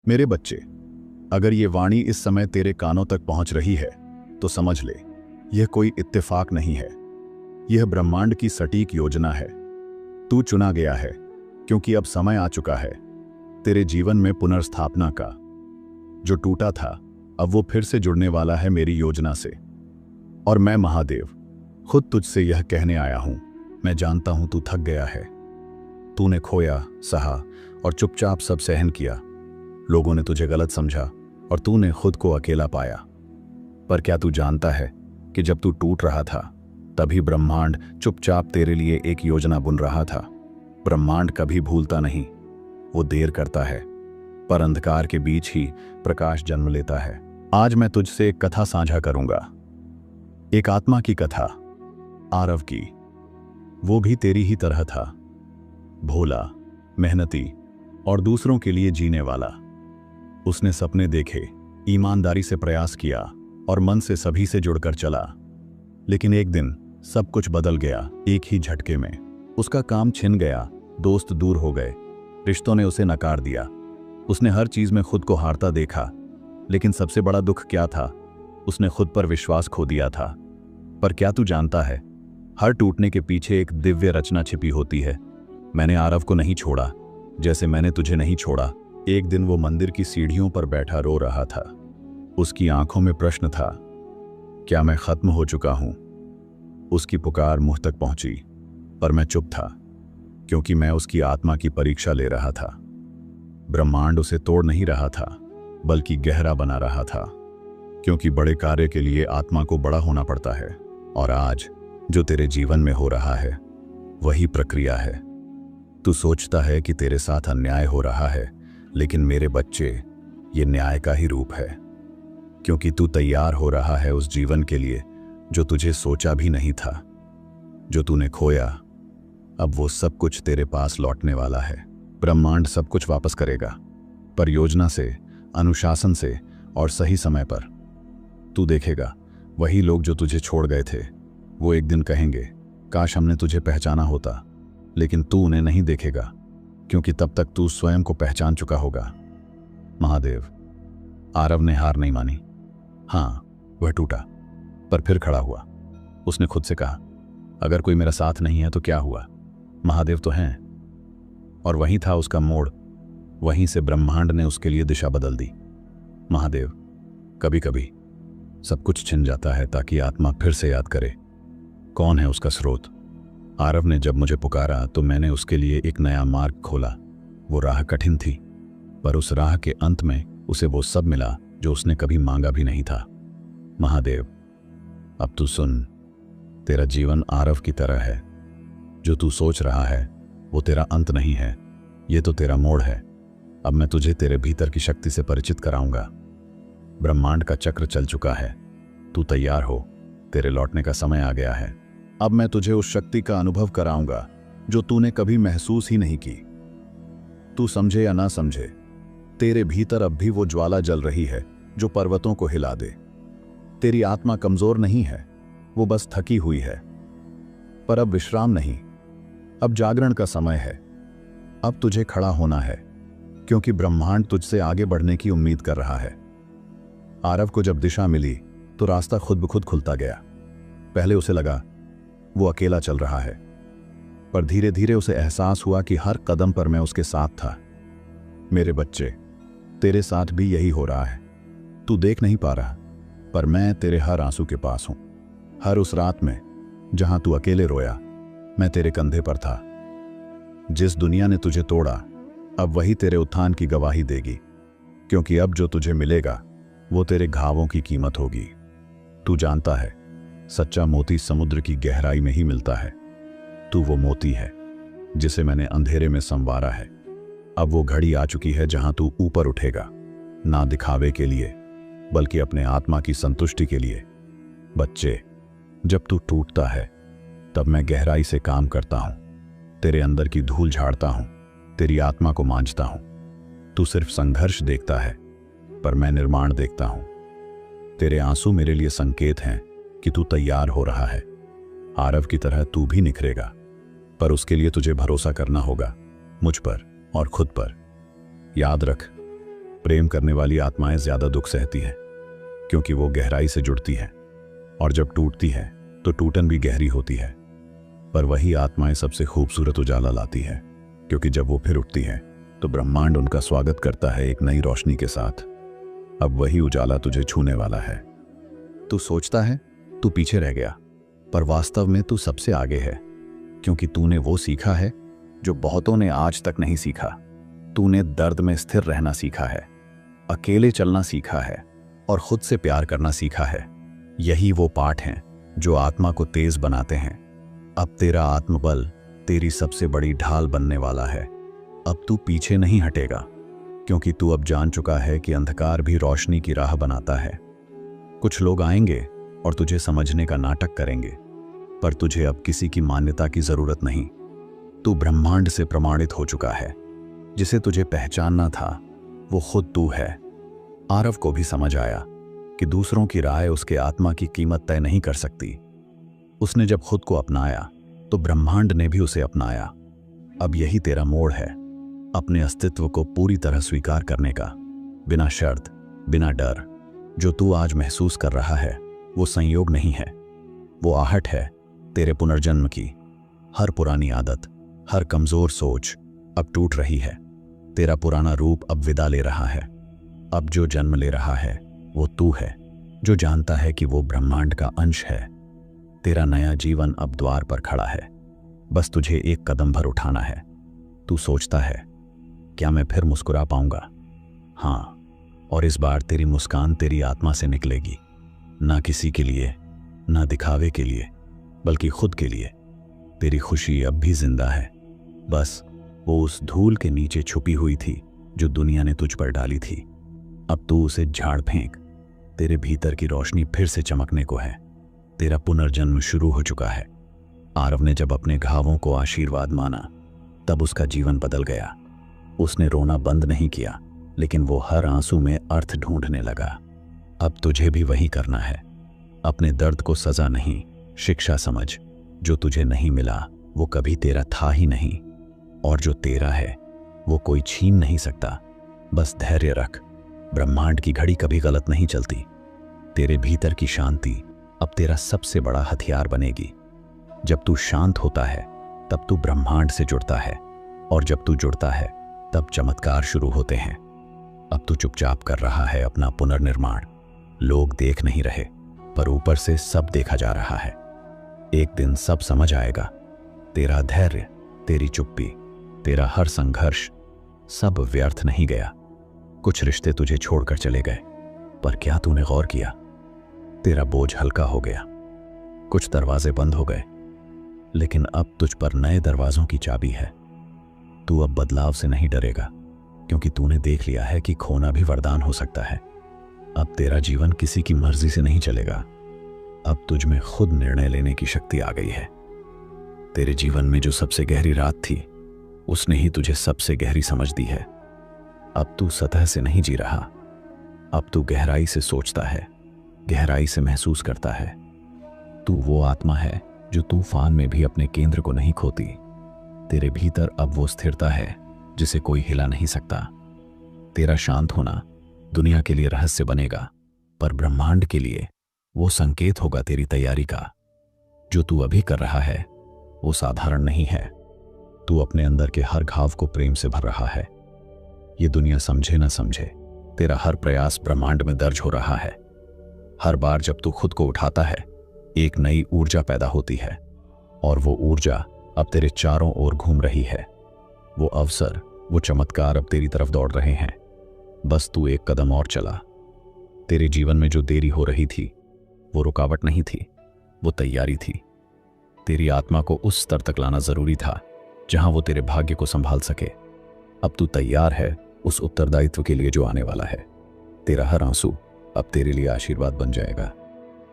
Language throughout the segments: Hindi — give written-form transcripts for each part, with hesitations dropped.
मेरे बच्चे, अगर ये वाणी इस समय तेरे कानों तक पहुंच रही है तो समझ ले, यह कोई इत्तेफाक नहीं है। यह ब्रह्मांड की सटीक योजना है। तू चुना गया है क्योंकि अब समय आ चुका है तेरे जीवन में पुनर्स्थापना का। जो टूटा था अब वो फिर से जुड़ने वाला है मेरी योजना से। और मैं महादेव खुद तुझसे यह कहने आया हूं। मैं जानता हूं तू थक गया है। तूने खोया, सहा और चुपचाप सब सहन किया। लोगों ने तुझे गलत समझा और तूने खुद को अकेला पाया। पर क्या तू जानता है कि जब तू टूट रहा था तभी ब्रह्मांड चुपचाप तेरे लिए एक योजना बुन रहा था। ब्रह्मांड कभी भूलता नहीं, वो देर करता है, पर अंधकार के बीच ही प्रकाश जन्म लेता है। आज मैं तुझसे एक कथा साझा करूंगा, एक आत्मा की कथा, आरव की। वो भी तेरी ही तरह था, भोला, मेहनती और दूसरों के लिए जीने वाला। उसने सपने देखे, ईमानदारी से प्रयास किया और मन से सभी से जुड़कर चला। लेकिन एक दिन सब कुछ बदल गया। एक ही झटके में उसका काम छिन गया, दोस्त दूर हो गए, रिश्तों ने उसे नकार दिया। उसने हर चीज में खुद को हारता देखा, लेकिन सबसे बड़ा दुख क्या था? उसने खुद पर विश्वास खो दिया था। पर क्या तू जानता है, हर टूटने के पीछे एक दिव्य रचना छिपी होती है। मैंने आरव को नहीं छोड़ा, जैसे मैंने तुझे नहीं छोड़ा। एक दिन वो मंदिर की सीढ़ियों पर बैठा रो रहा था। उसकी आंखों में प्रश्न था, क्या मैं खत्म हो चुका हूं? उसकी पुकार मुंह तक पहुंची, पर मैं चुप था, क्योंकि मैं उसकी आत्मा की परीक्षा ले रहा था। ब्रह्मांड उसे तोड़ नहीं रहा था, बल्कि गहरा बना रहा था, क्योंकि बड़े कार्य के लिए आत्मा को बड़ा होना पड़ता है। और आज जो तेरे जीवन में हो रहा है वही प्रक्रिया है। तू सोचता है कि तेरे साथ अन्याय हो रहा है, लेकिन मेरे बच्चे, ये न्याय का ही रूप है, क्योंकि तू तैयार हो रहा है उस जीवन के लिए जो तुझे सोचा भी नहीं था। जो तूने खोया, अब वो सब कुछ तेरे पास लौटने वाला है। ब्रह्मांड सब कुछ वापस करेगा, पर योजना से, अनुशासन से और सही समय पर। तू देखेगा, वही लोग जो तुझे छोड़ गए थे वो एक दिन कहेंगे, काश हमने तुझे पहचाना होता। लेकिन तू उन्हें नहीं देखेगा, क्योंकि तब तक तू स्वयं को पहचान चुका होगा। महादेव। आरव ने हार नहीं मानी। हाँ, वह टूटा, पर फिर खड़ा हुआ। उसने खुद से कहा, अगर कोई मेरा साथ नहीं है तो क्या हुआ, महादेव तो हैं। और वहीं था उसका मोड़। वहीं से ब्रह्मांड ने उसके लिए दिशा बदल दी। महादेव, कभी कभी सब कुछ छिन जाता है ताकि आत्मा फिर से याद करे कौन है उसका स्रोत। आरव ने जब मुझे पुकारा तो मैंने उसके लिए एक नया मार्ग खोला। वो राह कठिन थी, पर उस राह के अंत में उसे वो सब मिला जो उसने कभी मांगा भी नहीं था। महादेव, अब तू सुन, तेरा जीवन आरव की तरह है। जो तू सोच रहा है वो तेरा अंत नहीं है, ये तो तेरा मोड़ है। अब मैं तुझे तेरे भीतर की शक्ति से परिचित कराऊंगा। ब्रह्मांड का चक्र चल चुका है, तू तैयार हो, तेरे लौटने का समय आ गया है। अब मैं तुझे उस शक्ति का अनुभव कराऊंगा जो तूने कभी महसूस ही नहीं की। तू समझे या ना समझे, तेरे भीतर अब भी वो ज्वाला जल रही है जो पर्वतों को हिला दे। तेरी आत्मा कमजोर नहीं है, वो बस थकी हुई है। पर अब विश्राम नहीं, अब जागरण का समय है। अब तुझे खड़ा होना है, क्योंकि ब्रह्मांड तुझसे आगे बढ़ने की उम्मीद कर रहा है। आरव को जब दिशा मिली तो रास्ता खुद ब खुद खुलता गया। पहले उसे लगा वो अकेला चल रहा है, पर धीरे धीरे उसे एहसास हुआ कि हर कदम पर मैं उसके साथ था। मेरे बच्चे, तेरे साथ भी यही हो रहा है। तू देख नहीं पा रहा, पर मैं तेरे हर आंसू के पास हूं। हर उस रात में जहां तू अकेले रोया, मैं तेरे कंधे पर था। जिस दुनिया ने तुझे तोड़ा, अब वही तेरे उत्थान की गवाही देगी, क्योंकि अब जो तुझे मिलेगा वो तेरे घावों की कीमत होगी। तू जानता है, सच्चा मोती समुद्र की गहराई में ही मिलता है। तू वो मोती है जिसे मैंने अंधेरे में संवारा है। अब वो घड़ी आ चुकी है जहां तू ऊपर उठेगा, ना दिखावे के लिए, बल्कि अपने आत्मा की संतुष्टि के लिए। बच्चे, जब तू टूटता है तब मैं गहराई से काम करता हूं, तेरे अंदर की धूल झाड़ता हूं, तेरी आत्मा को मांझता हूं। तू सिर्फ संघर्ष देखता है, पर मैं निर्माण देखता हूं। तेरे आंसू मेरे लिए संकेत हैं कि तू तैयार हो रहा है। आरव की तरह तू भी निखरेगा, पर उसके लिए तुझे भरोसा करना होगा, मुझ पर और खुद पर। याद रख, प्रेम करने वाली आत्माएं ज्यादा दुख सहती हैं क्योंकि वो गहराई से जुड़ती हैं, और जब टूटती है तो टूटन भी गहरी होती है। पर वही आत्माएं सबसे खूबसूरत उजाला लाती है, क्योंकि जब वो फिर उठती है तो ब्रह्मांड उनका स्वागत करता है एक नई रोशनी के साथ। अब वही उजाला तुझे छूने वाला है। तू सोचता है तू पीछे रह गया, पर वास्तव में तू सबसे आगे है, क्योंकि तूने वो सीखा है जो बहुतों ने आज तक नहीं सीखा। तूने दर्द में स्थिर रहना सीखा है, अकेले चलना सीखा है, और खुद से प्यार करना सीखा है। यही वो पाठ हैं जो आत्मा को तेज बनाते हैं। अब तेरा आत्मबल तेरी सबसे बड़ी ढाल बनने वाला है। अब तू पीछे नहीं हटेगा, क्योंकि तू अब जान चुका है कि अंधकार भी रोशनी की राह बनाता है। कुछ लोग आएंगे और तुझे समझने का नाटक करेंगे, पर तुझे अब किसी की मान्यता की जरूरत नहीं। तू ब्रह्मांड से प्रमाणित हो चुका है। जिसे तुझे पहचानना था वो खुद तू है। आरव को भी समझ आया कि दूसरों की राय उसके आत्मा की कीमत तय नहीं कर सकती। उसने जब खुद को अपनाया तो ब्रह्मांड ने भी उसे अपनाया। अब यही तेरा मोड़ है, अपने अस्तित्व को पूरी तरह स्वीकार करने का, बिना शर्त, बिना डर। जो तू आज महसूस कर रहा है वो संयोग नहीं है, वो आहट है तेरे पुनर्जन्म की। हर पुरानी आदत, हर कमजोर सोच अब टूट रही है। तेरा पुराना रूप अब विदा ले रहा है। अब जो जन्म ले रहा है वो तू है, जो जानता है कि वो ब्रह्मांड का अंश है। तेरा नया जीवन अब द्वार पर खड़ा है, बस तुझे एक कदम भर उठाना है। तू सोचता है, क्या मैं फिर मुस्कुरा पाऊंगा? हाँ, और इस बार तेरी मुस्कान तेरी आत्मा से निकलेगी, ना किसी के लिए, ना दिखावे के लिए, बल्कि खुद के लिए। तेरी खुशी अब भी जिंदा है, बस वो उस धूल के नीचे छुपी हुई थी जो दुनिया ने तुझ पर डाली थी। अब तू उसे झाड़ फेंक। तेरे भीतर की रोशनी फिर से चमकने को है। तेरा पुनर्जन्म शुरू हो चुका है। आरव ने जब अपने घावों को आशीर्वाद माना तब उसका जीवन बदल गया। उसने रोना बंद नहीं किया, लेकिन वो हर आंसू में अर्थ ढूंढने लगा। अब तुझे भी वही करना है। अपने दर्द को सजा नहीं, शिक्षा समझ। जो तुझे नहीं मिला वो कभी तेरा था ही नहीं, और जो तेरा है वो कोई छीन नहीं सकता। बस धैर्य रख, ब्रह्मांड की घड़ी कभी गलत नहीं चलती। तेरे भीतर की शांति अब तेरा सबसे बड़ा हथियार बनेगी। जब तू शांत होता है तब तू ब्रह्मांड से जुड़ता है, और जब तू जुड़ता है तब चमत्कार शुरू होते हैं। अब तू चुपचाप कर रहा है अपना पुनर्निर्माण। लोग देख नहीं रहे, पर ऊपर से सब देखा जा रहा है। एक दिन सब समझ आएगा। तेरा धैर्य, तेरी चुप्पी, तेरा हर संघर्ष, सब व्यर्थ नहीं गया। कुछ रिश्ते तुझे छोड़कर चले गए, पर क्या तूने गौर किया? तेरा बोझ हल्का हो गया। कुछ दरवाजे बंद हो गए, लेकिन अब तुझ पर नए दरवाजों की चाबी है। तू अब बदलाव से नहीं डरेगा, क्योंकि तूने देख लिया है कि खोना भी वरदान हो सकता है। अब तेरा जीवन किसी की मर्जी से नहीं चलेगा। अब तुझ में खुद निर्णय लेने की शक्ति आ गई है। तेरे जीवन में जो सबसे गहरी रात थी, उसने ही तुझे सबसे गहरी समझ दी है। अब तू सतह से नहीं जी रहा, अब तू गहराई से सोचता है, गहराई से महसूस करता है। तू वो आत्मा है जो तूफान में भी अपने केंद्र को नहीं खोती। तेरे भीतर अब वो स्थिरता है जिसे कोई हिला नहीं सकता। तेरा शांत होना दुनिया के लिए रहस्य बनेगा, पर ब्रह्मांड के लिए वो संकेत होगा तेरी तैयारी का। जो तू अभी कर रहा है वो साधारण नहीं है। तू अपने अंदर के हर घाव को प्रेम से भर रहा है। ये दुनिया समझे ना समझे, तेरा हर प्रयास ब्रह्मांड में दर्ज हो रहा है। हर बार जब तू खुद को उठाता है, एक नई ऊर्जा पैदा होती है, और वो ऊर्जा अब तेरे चारों ओर घूम रही है। वो अवसर, वो चमत्कार अब तेरी तरफ दौड़ रहे हैं। बस तू एक कदम और चला। तेरे जीवन में जो देरी हो रही थी वो रुकावट नहीं थी, वो तैयारी थी। तेरी आत्मा को उस स्तर तक लाना जरूरी था जहां वो तेरे भाग्य को संभाल सके। अब तू तैयार है उस उत्तरदायित्व के लिए जो आने वाला है। तेरा हर आंसू अब तेरे लिए आशीर्वाद बन जाएगा।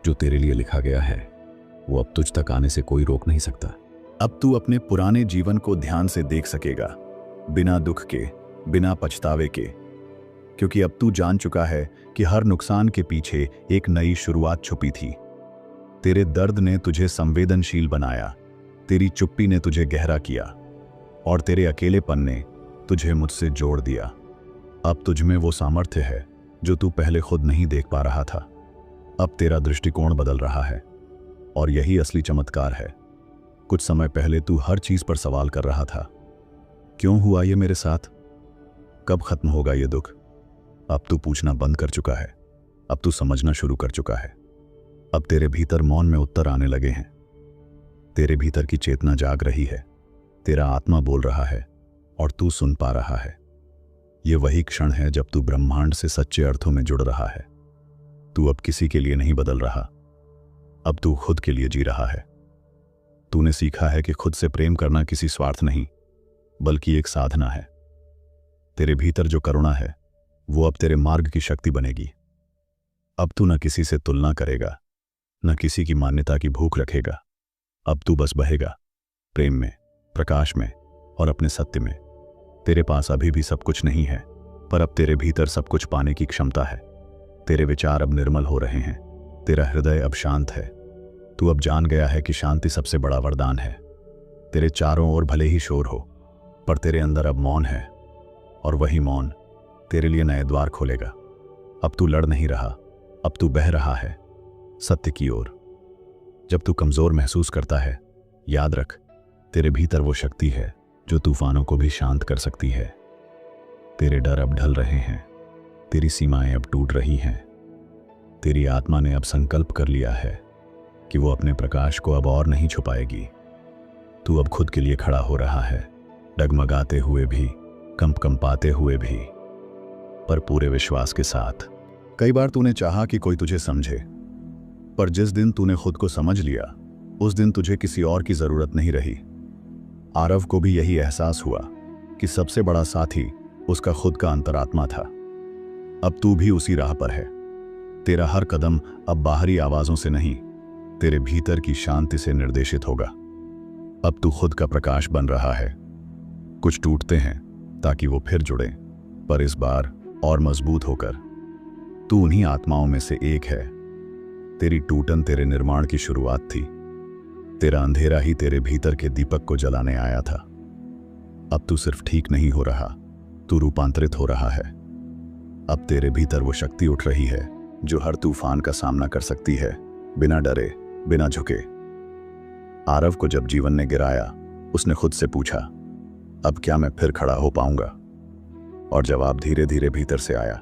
जो तेरे लिए लिखा गया है वो अब तुझ तक आने से कोई रोक नहीं सकता। अब तू अपने पुराने जीवन को ध्यान से देख सकेगा, बिना दुख के, बिना पछतावे के, क्योंकि अब तू जान चुका है कि हर नुकसान के पीछे एक नई शुरुआत छुपी थी। तेरे दर्द ने तुझे संवेदनशील बनाया, तेरी चुप्पी ने तुझे गहरा किया, और तेरे अकेलेपन ने तुझे मुझसे जोड़ दिया। अब तुझ में वो सामर्थ्य है जो तू पहले खुद नहीं देख पा रहा था। अब तेरा दृष्टिकोण बदल रहा है और यही असली चमत्कार है। कुछ समय पहले तू हर चीज पर सवाल कर रहा था, क्यों हुआ ये मेरे साथ, कब खत्म होगा ये दुख। अब तू पूछना बंद कर चुका है। अब तू समझना शुरू कर चुका है। अब तेरे भीतर मौन में उत्तर आने लगे हैं। तेरे भीतर की चेतना जाग रही है। तेरा आत्मा बोल रहा है और तू सुन पा रहा है। ये वही क्षण है जब तू ब्रह्मांड से सच्चे अर्थों में जुड़ रहा है। तू अब किसी के लिए नहीं बदल रहा। अब तू खुद के लिए जी रहा है। तूने सीखा है कि खुद से प्रेम करना किसी स्वार्थ नहीं, बल्कि एक साधना है। तेरे भीतर जो करुणा है वो अब तेरे मार्ग की शक्ति बनेगी। अब तू न किसी से तुलना करेगा, न किसी की मान्यता की भूख रखेगा। अब तू बस बहेगा प्रेम में, प्रकाश में और अपने सत्य में। तेरे पास अभी भी सब कुछ नहीं है, पर अब तेरे भीतर सब कुछ पाने की क्षमता है। तेरे विचार अब निर्मल हो रहे हैं। तेरा हृदय अब शांत है। तू अब जान गया है कि शांति सबसे बड़ा वरदान है। तेरे चारों ओर भले ही शोर हो, पर तेरे अंदर अब मौन है, और वही मौन तेरे लिए नए द्वार खोलेगा। अब तू लड़ नहीं रहा, अब तू बह रहा है सत्य की ओर। जब तू कमजोर महसूस करता है, याद रख, तेरे भीतर वो शक्ति है जो तूफानों को भी शांत कर सकती है। तेरे डर अब ढल रहे हैं। तेरी सीमाएं अब टूट रही हैं। तेरी आत्मा ने अब संकल्प कर लिया है कि वो अपने प्रकाश को अब और नहीं छुपाएगी। तू अब खुद के लिए खड़ा हो रहा है, डगमगाते हुए भी, कंपाते हुए भी, पर पूरे विश्वास के साथ। कई बार तूने चाहा कि कोई तुझे समझे, पर जिस दिन तूने खुद को समझ लिया, उस दिन तुझे किसी और की जरूरत नहीं रही। आरव को भी यही एहसास हुआ कि सबसे बड़ा साथी उसका खुद का अंतरात्मा था। अब तू भी उसी राह पर है। तेरा हर कदम अब बाहरी आवाजों से नहीं, तेरे भीतर की शांति से निर्देशित होगा। अब तू खुद का प्रकाश बन रहा है। कुछ टूटते हैं ताकि वो फिर जुड़े, पर इस बार और मजबूत होकर। तू उन्हीं आत्माओं में से एक है। तेरी टूटन तेरे निर्माण की शुरुआत थी। तेरा अंधेरा ही तेरे भीतर के दीपक को जलाने आया था। अब तू सिर्फ ठीक नहीं हो रहा, तू रूपांतरित हो रहा है। अब तेरे भीतर वो शक्ति उठ रही है जो हर तूफान का सामना कर सकती है, बिना डरे, बिना झुके। आरव को जब जीवन ने गिराया, उसने खुद से पूछा, अब क्या मैं फिर खड़ा हो पाऊंगा? और जवाब धीरे धीरे भीतर से आया,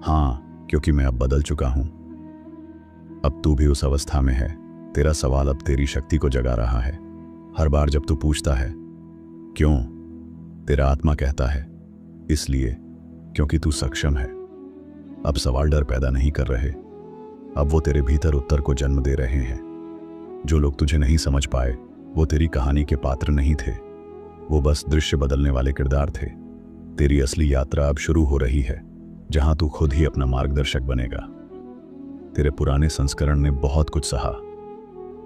हाँ, क्योंकि मैं अब बदल चुका हूं। अब तू भी उस अवस्था में है। तेरा सवाल अब तेरी शक्ति को जगा रहा है। हर बार जब तू पूछता है क्यों, तेरा आत्मा कहता है इसलिए, क्योंकि तू सक्षम है। अब सवाल डर पैदा नहीं कर रहे, अब वो तेरे भीतर उत्तर को जन्म दे रहे हैं। जो लोग तुझे नहीं समझ पाए वो तेरी कहानी के पात्र नहीं थे, वो बस दृश्य बदलने वाले किरदार थे। तेरी असली यात्रा अब शुरू हो रही है, जहां तू खुद ही अपना मार्गदर्शक बनेगा। तेरे पुराने संस्करण ने बहुत कुछ सहा,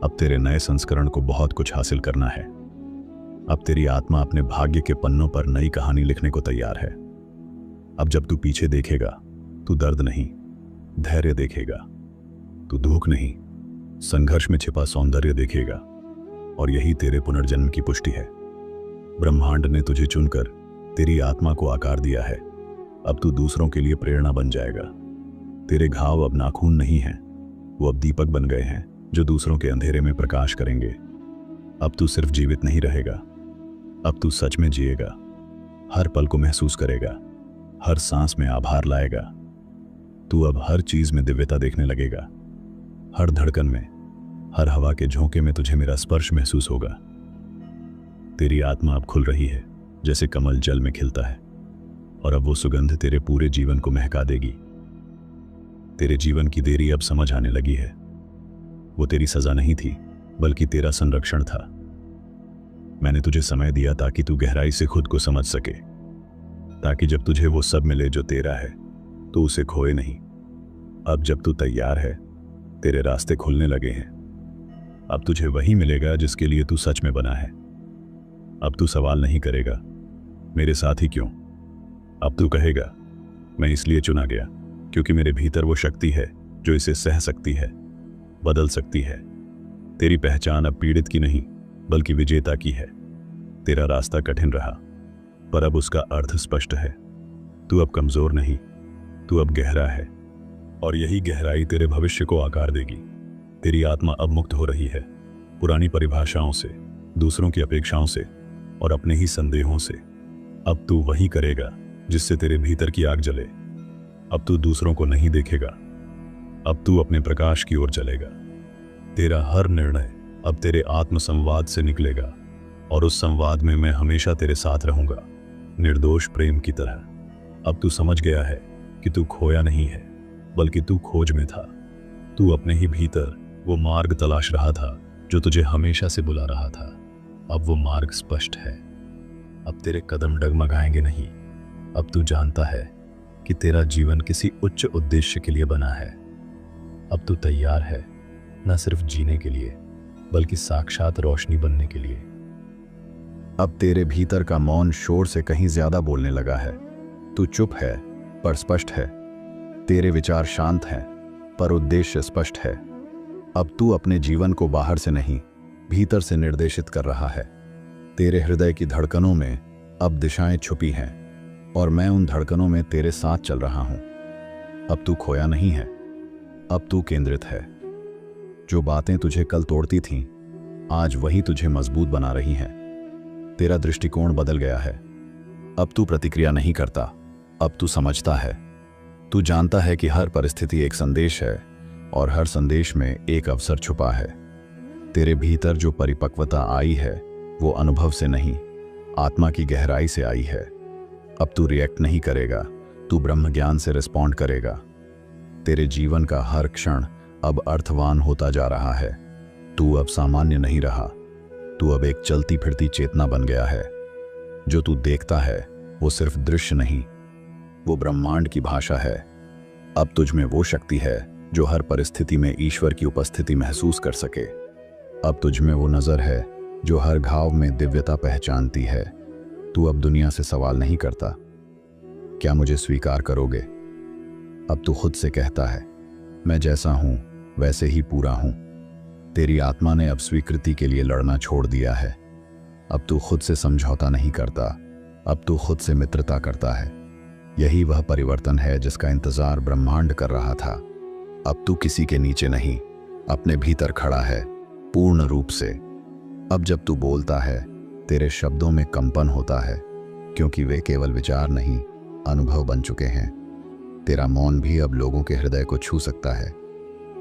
अब तेरे नए संस्करण को बहुत कुछ हासिल करना है। अब तेरी आत्मा अपने भाग्य के पन्नों पर नई कहानी लिखने को तैयार है। अब जब तू पीछे देखेगा, तू दर्द नहीं, धैर्य देखेगा। तू दुख नहीं, संघर्ष में छिपा सौंदर्य देखेगा। और यही तेरे पुनर्जन्म की पुष्टि है। ब्रह्मांड ने तुझे चुनकर तेरी आत्मा को आकार दिया है। अब तू दूसरों के लिए प्रेरणा बन जाएगा। तेरे घाव अब नाखून नहीं हैं, वो अब दीपक बन गए हैं जो दूसरों के अंधेरे में प्रकाश करेंगे। अब तू सिर्फ जीवित नहीं रहेगा, अब तू सच में जिएगा। हर पल को महसूस करेगा, हर सांस में आभार लाएगा। तू अब हर चीज में दिव्यता देखने लगेगा। हर धड़कन में, हर हवा के झोंके में तुझे मेरा स्पर्श महसूस होगा। तेरी आत्मा अब खुल रही है, जैसे कमल जल में खिलता है, और अब वो सुगंध तेरे पूरे जीवन को महका देगी। तेरे जीवन की देरी अब समझ आने लगी है। वो तेरी सजा नहीं थी, बल्कि तेरा संरक्षण था। मैंने तुझे समय दिया ताकि तू गहराई से खुद को समझ सके, ताकि जब तुझे वो सब मिले जो तेरा है, तो उसे खोए नहीं। अब जब तू तैयार है, तेरे रास्ते खुलने लगे हैं। अब तुझे वही मिलेगा जिसके लिए तू सच में बना है। अब तू सवाल नहीं करेगा, मेरे साथ ही क्यों? अब तू कहेगा, मैं इसलिए चुना गया क्योंकि मेरे भीतर वो शक्ति है जो इसे सह सकती है, बदल सकती है। तेरी पहचान अब पीड़ित की नहीं, बल्कि विजेता की है। तेरा रास्ता कठिन रहा, पर अब उसका अर्थ स्पष्ट है। तू अब कमजोर नहीं, तू अब गहरा है, और यही गहराई तेरे भविष्य को आकार देगी। तेरी आत्मा अब मुक्त हो रही है, पुरानी परिभाषाओं से, दूसरों की अपेक्षाओं से और अपने ही संदेहों से। अब तू वही करेगा जिससे तेरे भीतर की आग जले। अब तू दूसरों को नहीं देखेगा, अब तू अपने प्रकाश की ओर चलेगा। तेरा हर निर्णय अब तेरे आत्म संवाद से निकलेगा, और उस संवाद में मैं हमेशा तेरे साथ रहूंगा, निर्दोष प्रेम की तरह। अब तू समझ गया है कि तू खोया नहीं है, बल्कि तू खोज में था। तू अपने ही भीतर वो मार्ग तलाश रहा था जो तुझे हमेशा से बुला रहा था। अब वो मार्ग स्पष्ट है। अब तेरे कदम डगमगाएंगे नहीं। अब तू जानता है कि तेरा जीवन किसी उच्च उद्देश्य के लिए बना है। अब तू तैयार है, न सिर्फ जीने के लिए, बल्कि साक्षात रोशनी बनने के लिए। अब तेरे भीतर का मौन शोर से कहीं ज्यादा बोलने लगा है। तू चुप है पर स्पष्ट है। तेरे विचार शांत हैं पर उद्देश्य स्पष्ट है। अब तू अपने जीवन को बाहर से नहीं, भीतर से निर्देशित कर रहा है। तेरे हृदय की धड़कनों में अब दिशाएं छुपी हैं, और मैं उन धड़कनों में तेरे साथ चल रहा हूं। अब तू खोया नहीं है, अब तू केंद्रित है। जो बातें तुझे कल तोड़ती थीं, आज वही तुझे मजबूत बना रही हैं। तेरा दृष्टिकोण बदल गया है। अब तू प्रतिक्रिया नहीं करता, अब तू समझता है। तू जानता है कि हर परिस्थिति एक संदेश है, और हर संदेश में एक अवसर छुपा है। तेरे भीतर जो परिपक्वता आई है वो अनुभव से नहीं, आत्मा की गहराई से आई है। अब तू रिएक्ट नहीं करेगा, तू ब्रह्म ज्ञान से रिस्पॉन्ड करेगा। तेरे जीवन का हर क्षण अब अर्थवान होता जा रहा है। तू अब सामान्य नहीं रहा, तू अब एक चलती फिरती चेतना बन गया है। जो तू देखता है वो सिर्फ दृश्य नहीं, वो ब्रह्मांड की भाषा है। अब तुझ में वो शक्ति है जो हर परिस्थिति में ईश्वर की उपस्थिति महसूस कर सके। अब तुझ में वो नजर है जो हर घाव में दिव्यता पहचानती है। तू अब दुनिया से सवाल नहीं करता, क्या मुझे स्वीकार करोगे? अब तू खुद से कहता है, मैं जैसा हूं वैसे ही पूरा हूं। तेरी आत्मा ने अब स्वीकृति के लिए लड़ना छोड़ दिया है। अब तू खुद से समझौता नहीं करता, अब तू खुद से मित्रता करता है। यही वह परिवर्तन है जिसका इंतजार ब्रह्मांड कर रहा था। अब तू किसी के नीचे नहीं, अपने भीतर खड़ा है, पूर्ण रूप से। अब जब तू बोलता है, तेरे शब्दों में कंपन होता है, क्योंकि वे केवल विचार नहीं, अनुभव बन चुके हैं। तेरा मौन भी अब लोगों के हृदय को छू सकता है।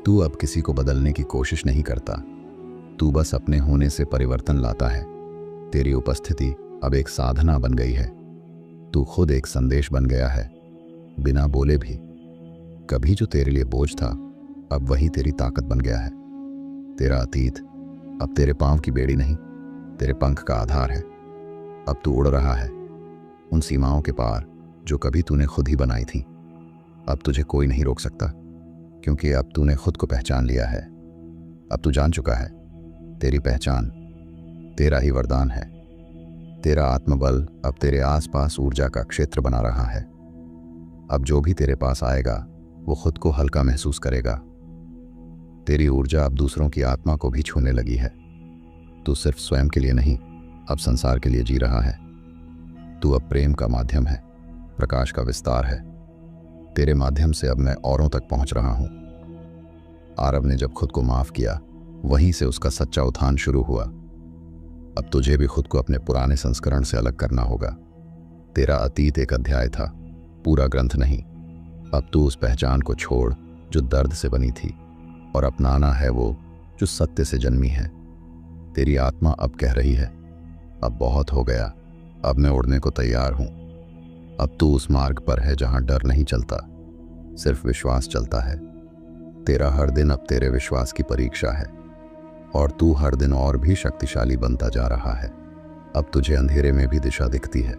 तू अब किसी को बदलने की कोशिश नहीं करता, तू बस अपने होने से परिवर्तन लाता है। तेरी उपस्थिति अब एक साधना बन गई है। तू खुद एक संदेश बन गया है, बिना बोले भी। कभी जो तेरे लिए बोझ था, अब वही तेरी ताकत बन गया है। तेरा अतीत अब तेरे पांव की बेड़ी नहीं, तेरे पंख का आधार है। अब तू उड़ रहा है उन सीमाओं के पार जो कभी तूने खुद ही बनाई थी। अब तुझे कोई नहीं रोक सकता, क्योंकि अब तूने खुद को पहचान लिया है। अब तू जान चुका है, तेरी पहचान तेरा ही वरदान है। तेरा आत्मबल अब तेरे आसपास ऊर्जा का क्षेत्र बना रहा है। अब जो भी तेरे पास आएगा वो खुद को हल्का महसूस करेगा। तेरी ऊर्जा अब दूसरों की आत्मा को भी छूने लगी है। तू सिर्फ स्वयं के लिए नहीं, अब संसार के लिए जी रहा है। तू अब प्रेम का माध्यम है, प्रकाश का विस्तार है। तेरे माध्यम से अब मैं औरों तक पहुंच रहा हूं। आरव ने जब खुद को माफ किया, वहीं से उसका सच्चा उत्थान शुरू हुआ। अब तुझे भी खुद को अपने पुराने संस्करण से अलग करना होगा। तेरा अतीत एक अध्याय था, पूरा ग्रंथ नहीं। अब तू उस पहचान को छोड़ जो दर्द से बनी थी, और अपनाना है वो जो सत्य से जन्मी है। तेरी आत्मा अब कह रही है, अब बहुत हो गया, अब मैं उड़ने को तैयार हूं। अब तू उस मार्ग पर है जहां डर नहीं चलता, सिर्फ विश्वास चलता है। तेरा हर दिन अब तेरे विश्वास की परीक्षा है, और तू हर दिन और भी शक्तिशाली बनता जा रहा है। अब तुझे अंधेरे में भी दिशा दिखती है,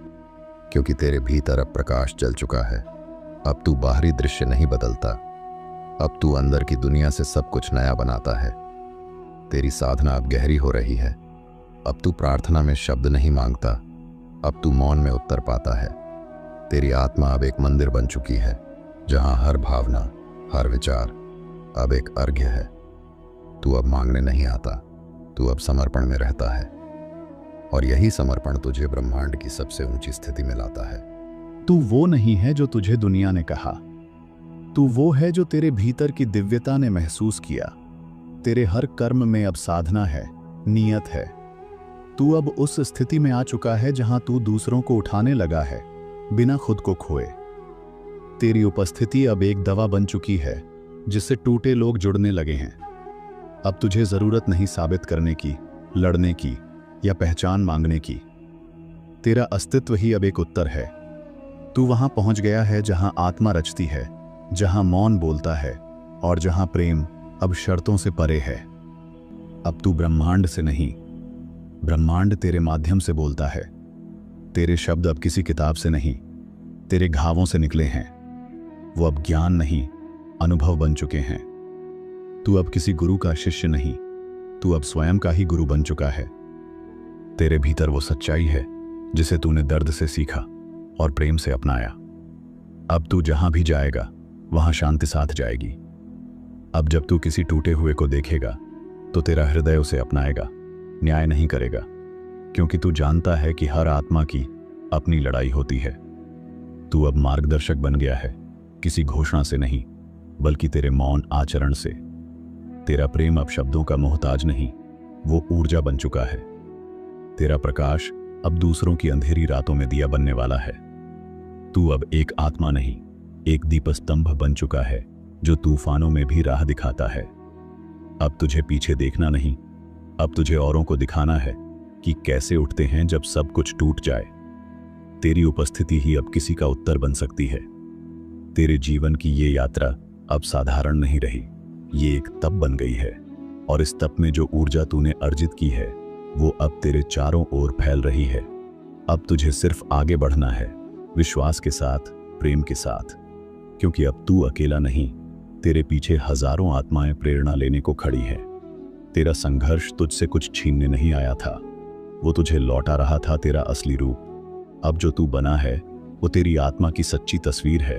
क्योंकि तेरे भीतर अब प्रकाश जल चुका है। अब तू बाहरी दृश्य नहीं बदलता, अब तू अंदर की दुनिया से सब कुछ नया बनाता है। तेरी साधना अब गहरी हो रही है। अब तू प्रार्थना में शब्द नहीं मांगता, अब तू मौन में उत्तर पाता है। तेरी आत्मा अब एक मंदिर बन चुकी है, जहां हर भावना, हर विचार अब एक अर्घ्य है। तू अब मांगने नहीं आता, तू अब समर्पण में रहता है, और यही समर्पण तुझे ब्रह्मांड की सबसे ऊंची स्थिति में लाता है। तू वो नहीं है जो तुझे दुनिया ने कहा। तू वो है जो तेरे भीतर की दिव्यता ने महसूस किया। तेरे हर कर्म में अब साधना है, नियत है। तू अब उस स्थिति में आ चुका है जहां तू दूसरों को उठाने लगा है, बिना खुद को खोए। तेरी उपस्थिति अब एक दवा बन चुकी है जिससे टूटे लोग जुड़ने लगे हैं। अब तुझे जरूरत नहीं साबित करने की, लड़ने की या पहचान मांगने की। तेरा अस्तित्व ही अब एक उत्तर है। तू वहां पहुंच गया है जहां आत्मा रचती है, जहां मौन बोलता है और जहां प्रेम अब शर्तों से परे है। अब तू ब्रह्मांड से नहीं, ब्रह्मांड तेरे माध्यम से बोलता है। तेरे शब्द अब किसी किताब से नहीं, तेरे घावों से निकले हैं। वो अब ज्ञान नहीं, अनुभव बन चुके हैं। तू अब किसी गुरु का शिष्य नहीं, तू अब स्वयं का ही गुरु बन चुका है। तेरे भीतर वो सच्चाई है जिसे तूने दर्द से सीखा और प्रेम से अपनाया। अब तू जहां भी जाएगा वहां शांति साथ जाएगी। अब जब तू किसी टूटे हुए को देखेगा तो तेरा हृदय उसे अपनाएगा, न्याय नहीं करेगा, क्योंकि तू जानता है कि हर आत्मा की अपनी लड़ाई होती है। तू अब मार्गदर्शक बन गया है, किसी घोषणा से नहीं बल्कि तेरे मौन आचरण से। तेरा प्रेम अब शब्दों का मोहताज नहीं, वो ऊर्जा बन चुका है। तेरा प्रकाश अब दूसरों की अंधेरी रातों में दिया बनने वाला है। तू अब एक आत्मा नहीं, एक दीपस्तंभ बन चुका है जो तूफानों में भी राह दिखाता है। अब तुझे पीछे देखना नहीं, अब तुझे औरों को दिखाना है कि कैसे उठते हैं जब सब कुछ टूट जाए। तेरी उपस्थिति ही अब किसी का उत्तर बन सकती है। तेरे जीवन की ये यात्रा अब साधारण नहीं रही, ये एक तप बन गई है। और इस तप में जो ऊर्जा तूने अर्जित की है वो अब तेरे चारों ओर फैल रही है। अब तुझे सिर्फ आगे बढ़ना है, विश्वास के साथ, प्रेम के साथ, क्योंकि अब तू अकेला नहीं, तेरे पीछे हजारों आत्माएं प्रेरणा लेने को खड़ी हैं। तेरा संघर्ष तुझसे कुछ छीनने नहीं आया था, वो तुझे लौटा रहा था तेरा असली रूप। अब जो तू बना है वो तेरी आत्मा की सच्ची तस्वीर है।